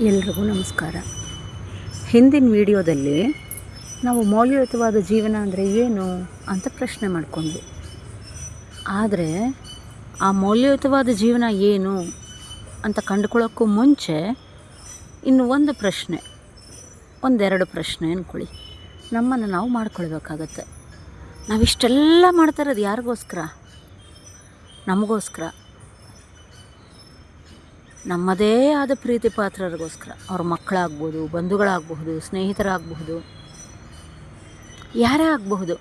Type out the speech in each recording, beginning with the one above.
ಎಲ್ರಿಗೂ ನಮಸ್ಕಾರ. ಹಿಂದಿನ ವಿಡಿಯೋದಲ್ಲಿ ನಾವು ಮೌಲ್ಯಯುತವಾದ ಜೀವನ ಅಂದರೆ ಏನು ಅಂತ ಪ್ರಶ್ನೆ ಮಾಡಿಕೊಂಡ್ವಿ. ಆದರೆ ಆ ಮೌಲ್ಯಯುತವಾದ ಜೀವನ ಏನು ಅಂತ ಕಂಡುಕೊಳ್ಳೋಕ್ಕೂ ಮುಂಚೆ ಇನ್ನು ಒಂದು ಪ್ರಶ್ನೆ, ಒಂದೆರಡು ಪ್ರಶ್ನೆ ಅಂದ್ಕೊಳ್ಳಿ, ನಮ್ಮನ್ನು ನಾವು ಮಾಡ್ಕೊಳ್ಬೇಕಾಗತ್ತೆ. ನಾವಿಷ್ಟೆಲ್ಲ ಮಾಡ್ತಾ ಇರೋದು ಯಾರಿಗೋಸ್ಕರ? ನಮಗೋಸ್ಕರ, ನಮ್ಮದೇ ಆದ ಪ್ರೀತಿ ಪಾತ್ರರಿಗೋಸ್ಕರ. ಅವ್ರ ಮಕ್ಕಳಾಗ್ಬೋದು, ಬಂಧುಗಳಾಗಬಹುದು, ಸ್ನೇಹಿತರಾಗಬಹುದು, ಯಾರೇ ಆಗಬಹುದು,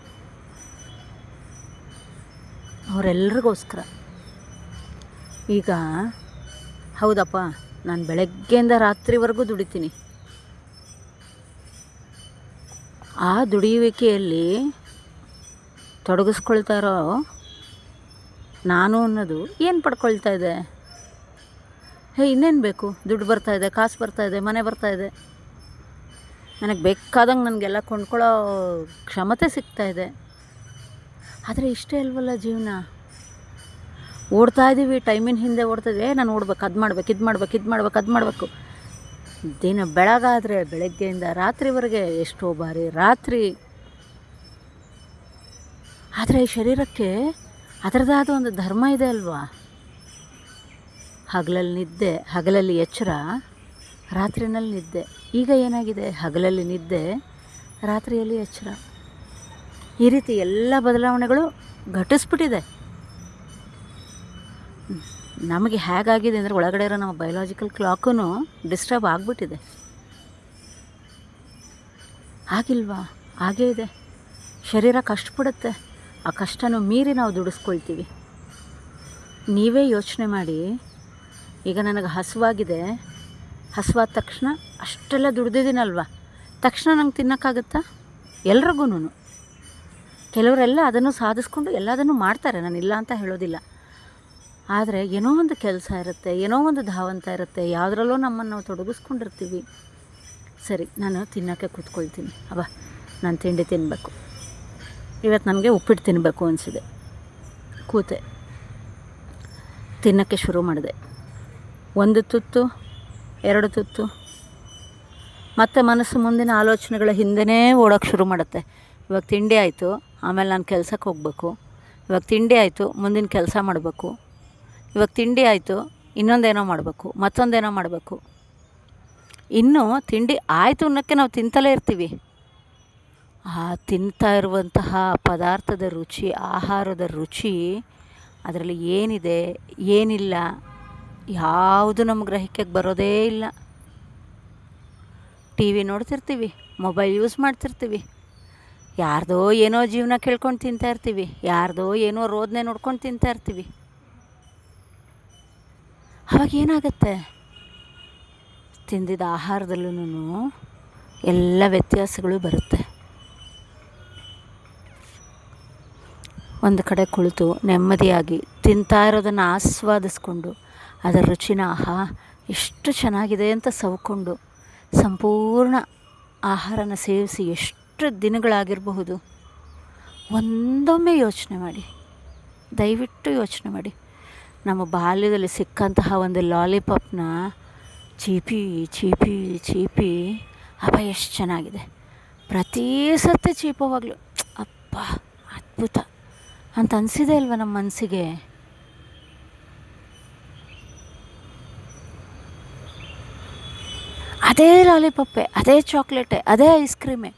ಅವರೆಲ್ಲರಿಗೋಸ್ಕರ. ಈಗ ಹೌದಪ್ಪ, ನಾನು ಬೆಳಗ್ಗೆಯಿಂದ ರಾತ್ರಿವರೆಗೂ ದುಡಿತೀನಿ. ಆ ದುಡಿಯುವಿಕೆಯಲ್ಲಿ ತೊಡಗಿಸ್ಕೊಳ್ತಾ ಇರೋ ನಾನು ಅನ್ನೋದು ಏನು ಪಡ್ಕೊಳ್ತಾ ಇದೆ? ಇನ್ನೇನು ಬೇಕು? ದುಡ್ಡು ಬರ್ತಾಯಿದೆ, ಕಾಸು ಬರ್ತಾಯಿದೆ, ಮನೆ ಬರ್ತಾಯಿದೆ, ನನಗೆ ಬೇಕಾದಂಗೆ ನನಗೆಲ್ಲ ಕೊಂಡ್ಕೊಳ್ಳೋ ಕ್ಷಮತೆ ಸಿಗ್ತಾಯಿದೆ. ಆದರೆ ಇಷ್ಟೇ ಅಲ್ವಲ್ಲ ಜೀವನ. ಓಡ್ತಾಯಿದ್ದೀವಿ, ಟೈಮಿನ ಹಿಂದೆ ಓಡ್ತಾಯಿದ್ವಿ. ನಾನು ಓಡ್ಬೇಕು, ಅದು ಮಾಡ್ಬೇಕು, ಇದು ಮಾಡ್ಬೇಕು, ಇದು ಮಾಡ್ಬೇಕು, ಅದು ಮಾಡಬೇಕು. ದಿನ ಬೆಳಗಾದರೆ ಬೆಳಗ್ಗೆಯಿಂದ ರಾತ್ರಿವರೆಗೆ, ಎಷ್ಟೋ ಬಾರಿ ರಾತ್ರಿ. ಆದರೆ ಈ ಶರೀರಕ್ಕೆ ಅದರದೇ ಆದ ಒಂದು ಧರ್ಮ ಇದೆ ಅಲ್ವಾ? ಹಗಲಲ್ಲಿ ನಿದ್ದೆ, ಹಗಲಲ್ಲಿ ಎಚ್ಚರ, ರಾತ್ರಿನಲ್ಲಿ ನಿದ್ದೆ. ಈಗ ಏನಾಗಿದೆ? ಹಗಲಲ್ಲಿ ನಿದ್ದೆ, ರಾತ್ರಿಯಲ್ಲಿ ಎಚ್ಚರ. ಈ ರೀತಿ ಎಲ್ಲ ಬದಲಾವಣೆಗಳು ಘಟಿಸ್ಬಿಟ್ಟಿದೆ. ನಮಗೆ ಹೇಗಾಗಿದೆ ಅಂದರೆ, ಒಳಗಡೆ ಇರೋ ನಮ್ಮ ಬಯೋಲಾಜಿಕಲ್ ಕ್ಲಾಕೂ ಡಿಸ್ಟರ್ಬ್ ಆಗಿಬಿಟ್ಟಿದೆ. ಆಗಿಲ್ವಾ? ಹಾಗೇ ಇದೆ. ಶರೀರ ಕಷ್ಟಪಡುತ್ತೆ. ಆ ಕಷ್ಟನೂ ಮೀರಿ ನಾವು ದುಡಿಸ್ಕೊಳ್ತೀವಿ. ನೀವೇ ಯೋಚನೆ ಮಾಡಿ. ಈಗ ನನಗೆ ಹಸುವಾಗಿದೆ, ಹಸುವಾದ ತಕ್ಷಣ ಅಷ್ಟೆಲ್ಲ ದುಡ್ದಿದ್ದೀನಲ್ವ, ತಕ್ಷಣ ನಂಗೆ ತಿನ್ನೋಕ್ಕಾಗುತ್ತಾ? ಎಲ್ರಿಗೂ. ಕೆಲವರೆಲ್ಲ ಅದನ್ನು ಸಾಧಿಸ್ಕೊಂಡು ಎಲ್ಲದನ್ನು ಮಾಡ್ತಾರೆ, ನಾನು ಇಲ್ಲ ಅಂತ ಹೇಳೋದಿಲ್ಲ. ಆದರೆ ಏನೋ ಒಂದು ಕೆಲಸ ಇರುತ್ತೆ, ಏನೋ ಒಂದು ಧಾವಂತ ಇರುತ್ತೆ, ಯಾವುದ್ರಲ್ಲೋ ನಮ್ಮನ್ನು ನಾವು ತೊಡಗಿಸ್ಕೊಂಡಿರ್ತೀವಿ. ಸರಿ, ನಾನು ತಿನ್ನೋಕ್ಕೆ ಕೂತ್ಕೊಳ್ತೀನಿ. ನಾನು ತಿಂಡಿ ತಿನ್ನಬೇಕು. ಇವತ್ತು ನನಗೆ ಉಪ್ಪಿಟ್ಟು ತಿನ್ನಬೇಕು ಅನಿಸಿದೆ. ಕೂತೆ ತಿನ್ನೋಕ್ಕೆ ಶುರು ಮಾಡಿದೆ. ಒಂದು ತುತ್ತು, ಎರಡು ತುತ್ತು, ಮತ್ತು ಮನಸ್ಸು ಮುಂದಿನ ಆಲೋಚನೆಗಳ ಹಿಂದೆಯೇ ಓಡೋಕ್ಕೆ ಶುರು ಮಾಡುತ್ತೆ. ಇವಾಗ ತಿಂಡಿ ಆಯಿತು, ಆಮೇಲೆ ನಾನು ಕೆಲಸಕ್ಕೆ ಹೋಗಬೇಕು. ಇವಾಗ ತಿಂಡಿ ಆಯಿತು, ಮುಂದಿನ ಕೆಲಸ ಮಾಡಬೇಕು. ಇವಾಗ ತಿಂಡಿ ಆಯಿತು, ಇನ್ನೊಂದೇನೋ ಮಾಡಬೇಕು, ಮತ್ತೊಂದೇನೋ ಮಾಡಬೇಕು. ಇನ್ನೂ ತಿಂಡಿ ಆಯಿತು ಅನ್ನೋಕ್ಕೆ ನಾವು ತಿಂತಲೇ ಇರ್ತೀವಿ. ಆ ತಿಂತಾ ಇರುವಂತಹ ಪದಾರ್ಥದ ರುಚಿ, ಆಹಾರದ ರುಚಿ, ಅದರಲ್ಲಿ ಏನಿದೆ ಏನಿಲ್ಲ ಯಾವುದು ನಮ್ಮ ಗ್ರಹಿಕೆಗೆ ಬರೋದೇ ಇಲ್ಲ. ಟಿ ವಿ ನೋಡ್ತಿರ್ತೀವಿ, ಮೊಬೈಲ್ ಯೂಸ್ ಮಾಡ್ತಿರ್ತೀವಿ, ಯಾರ್ದೋ ಏನೋ ಜೀವನ ಕೇಳ್ಕೊಂಡು ತಿಂತಾಯಿರ್ತೀವಿ, ಯಾರ್ದೋ ಏನೋ ರೋದನೆ ನೋಡ್ಕೊಂಡು ತಿಂತಾಯಿರ್ತೀವಿ. ಅವಾಗ ಏನಾಗುತ್ತೆ? ತಿಂದಿದ್ದ ಆಹಾರದಲ್ಲೂ ಎಲ್ಲ ವ್ಯತ್ಯಾಸಗಳು ಬರುತ್ತೆ. ಒಂದು ಕಡೆ ಕುಳಿತು ನೆಮ್ಮದಿಯಾಗಿ ತಿಂತಾ ಇರೋದನ್ನು ಆಸ್ವಾದಿಸ್ಕೊಂಡು, ಅದರ ರುಚಿನ ಎಷ್ಟು ಚೆನ್ನಾಗಿದೆ ಅಂತ ಸವ್ಕೊಂಡು, ಸಂಪೂರ್ಣ ಆಹಾರನ ಸೇವಿಸಿ ಎಷ್ಟು ದಿನಗಳಾಗಿರಬಹುದು. ಒಂದೊಮ್ಮೆ ಯೋಚನೆ ಮಾಡಿ, ದಯವಿಟ್ಟು ಯೋಚನೆ ಮಾಡಿ. ನಮ್ಮ ಬಾಲ್ಯದಲ್ಲಿ ಸಿಕ್ಕಂತಹ ಒಂದು ಲಾಲಿಪಾಪ್ನ ಚೀಪಿ ಚೀಪಿ ಚೀಪಿ ಎಷ್ಟು ಚೆನ್ನಾಗಿದೆ. ಪ್ರತಿ ಸತಿ ಚೀಪೋವಾಗಲೂ ಅಪ್ಪ ಅದ್ಭುತ ಅಂತ ಅನಿಸಿದೆ ಅಲ್ವ ನಮ್ಮ ಮನಸ್ಸಿಗೆ? ಅದೇ ಲಾಲಿಪಾಪೆ, ಅದೇ ಚಾಕ್ಲೇಟೆ, ಅದೇ ಐಸ್ ಕ್ರೀಮೆ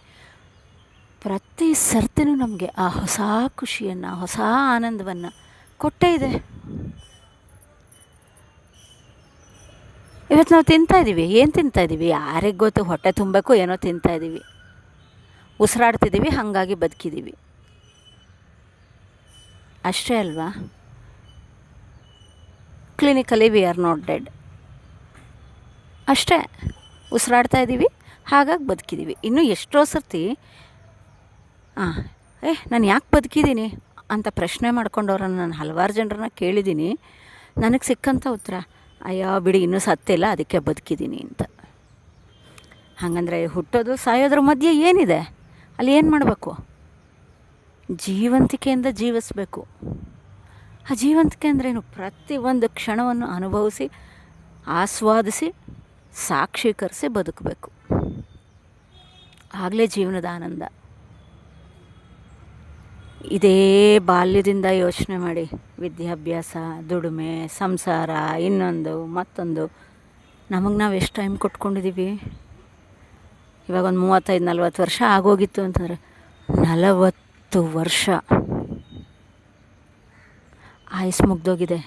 ಪ್ರತಿ ಸರ್ತಿನೂ ನಮಗೆ ಆ ಹೊಸ ಖುಷಿಯನ್ನು, ಹೊಸ ಆನಂದವನ್ನು ಕೊಟ್ಟೇ ಇದೆ. ಇವತ್ತು ನಾವು ತಿಂತಾಯಿದ್ದೀವಿ. ಏನು ತಿಂತಾಯಿದ್ದೀವಿ ಯಾರಿಗೆ ಗೊತ್ತು? ಹೊಟ್ಟೆ ತುಂಬಬೇಕು ಏನೋ ತಿಂತಾಯಿದ್ದೀವಿ, ಉಸಿರಾಡ್ತಿದ್ದೀವಿ, ಹಾಗಾಗಿ ಬದುಕಿದ್ದೀವಿ. ಅಷ್ಟೇ ಅಲ್ವಾ? Clinically we are not dead. ಅಷ್ಟೇ, ಉಸಿರಾಡ್ತಾ ಇದ್ದೀವಿ, ಹಾಗಾಗಿ ಬದುಕಿದ್ದೀವಿ. ಇನ್ನೂ ಎಷ್ಟೋ ಸರ್ತಿ ನಾನು ಯಾಕೆ ಬದುಕಿದ್ದೀನಿ ಅಂತ ಪ್ರಶ್ನೆ ಮಾಡ್ಕೊಂಡವ್ರನ್ನ ನಾನು ಹಲವಾರು ಜನರನ್ನ ಕೇಳಿದ್ದೀನಿ. ನನಗೆ ಸಿಕ್ಕಂಥ ಉತ್ತರ, ಅಯ್ಯೋ ಬಿಡಿ, ಇನ್ನೂ ಸತ್ತಿಲ್ಲ, ಅದಕ್ಕೆ ಬದುಕಿದ್ದೀನಿ ಅಂತ. ಹಾಗಂದರೆ ಹುಟ್ಟೋದು ಸಾಯೋದ್ರ ಮಧ್ಯೆ ಏನಿದೆ? ಅಲ್ಲಿ ಏನು ಮಾಡಬೇಕು? ಜೀವಂತಿಕೆಯಿಂದ ಜೀವಿಸಬೇಕು. ಜೀವಂತಿಕೆ ಅಂದ್ರೇನು? ಪ್ರತಿಯೊಂದು ಕ್ಷಣವನ್ನು ಅನುಭವಿಸಿ ಆಸ್ವಾದಿಸಿ ಸಾಕ್ಷೀಕರಿಸಿ ಬದುಕಬೇಕು. ಆಗಲೇ ಜೀವನದ ಆನಂದ. ಇದೇ ಬಾಲ್ಯದಿಂದ ಯೋಚನೆ ಮಾಡಿ, ವಿದ್ಯಾಭ್ಯಾಸ, ದುಡಿಮೆ, ಸಂಸಾರ, ಇನ್ನೊಂದು ಮತ್ತೊಂದು, ನಮಗೆ ನಾವು ಎಷ್ಟು ಟೈಮ್ ಕೊಟ್ಕೊಂಡಿದ್ದೀವಿ? ಇವಾಗ ಒಂದು 35-40 ವರ್ಷ ಆಗೋಗಿತ್ತು ಅಂತಂದರೆ 40 ವರ್ಷ ಆಯುಸ್ ಮುಗ್ದೋಗಿದೆ.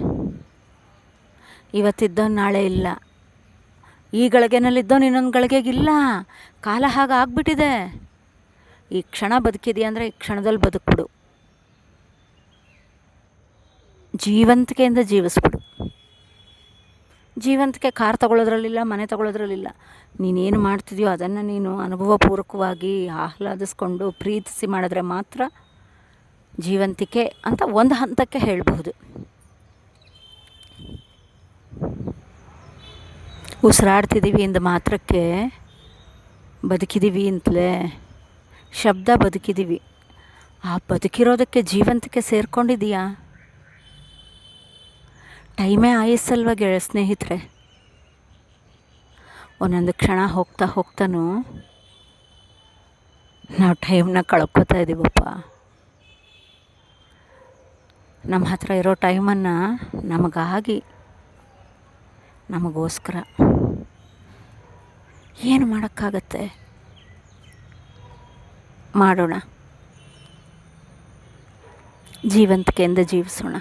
ಇವತ್ತಿದ್ದವನು ನಾಳೆ ಇಲ್ಲ, ಈ ಗಳಿಗೆನಲ್ಲಿದ್ದವನು ಇನ್ನೊಂದು ಗಳಿಗೆಗಿಲ್ಲ. ಕಾಲ ಹಾಗೆ ಆಗ್ಬಿಟ್ಟಿದೆ. ಈ ಕ್ಷಣ ಬದುಕಿದೆಯಾ ಅಂದರೆ ಈ ಕ್ಷಣದಲ್ಲಿ ಬದುಕ್ಬಿಡು, ಜೀವಂತಿಕೆಯಿಂದ ಜೀವಿಸ್ಬಿಡು. ಜೀವಂತಿಕೆ ಕಾರ್ ತಗೊಳ್ಳೋದ್ರಲ್ಲಿಲ್ಲ, ಮನೆ ತಗೊಳ್ಳೋದ್ರಲ್ಲಿಲ್ಲ. ನೀನೇನು ಮಾಡ್ತಿದೆಯೋ ಅದನ್ನು ನೀನು ಅನುಭವಪೂರ್ವಕವಾಗಿ ಆಹ್ಲಾದಿಸ್ಕೊಂಡು ಪ್ರೀತಿಸಿ ಮಾಡಿದ್ರೆ ಮಾತ್ರ ಜೀವಂತಿಕೆ ಅಂತ ಒಂದು ಹಂತಕ್ಕೆ ಹೇಳಬಹುದು. ಉಸಿರಾಡ್ತಿದ್ದೀವಿ ಅಂದ ಮಾತ್ರಕ್ಕೆ ಬದುಕಿದ್ದೀವಿ ಅಂತಲೇ ಶಬ್ದ ಬದುಕಿದ್ದೀವಿ. ಆ ಬದುಕಿರೋದಕ್ಕೆ ಜೀವಂತಿಕೆ ಸೇರ್ಕೊಂಡಿದೆಯಾ? ಟೈಮೇ ಆಯಸ್ಸಲ್ವ ಸ್ನೇಹಿತರೆ. ಒಂದೊಂದು ಕ್ಷಣ ಹೋಗ್ತಾ ಹೋಗ್ತಾನೂ ನಾವು ಟೈಮ್ನ ಕಳ್ಕೊತಾ ಇದ್ದೀವಪ್ಪ. ನಮ್ಮ ಹತ್ರ ಇರೋ ಟೈಮನ್ನು ನಮಗಾಗಿ, ನಮಗೋಸ್ಕರ ಏನು ಮಾಡೋಕ್ಕಾಗತ್ತೆ? ಮಾಡೋಣ, ಜೀವಂತಿಕೆಯಿಂದ ಜೀವಿಸೋಣ.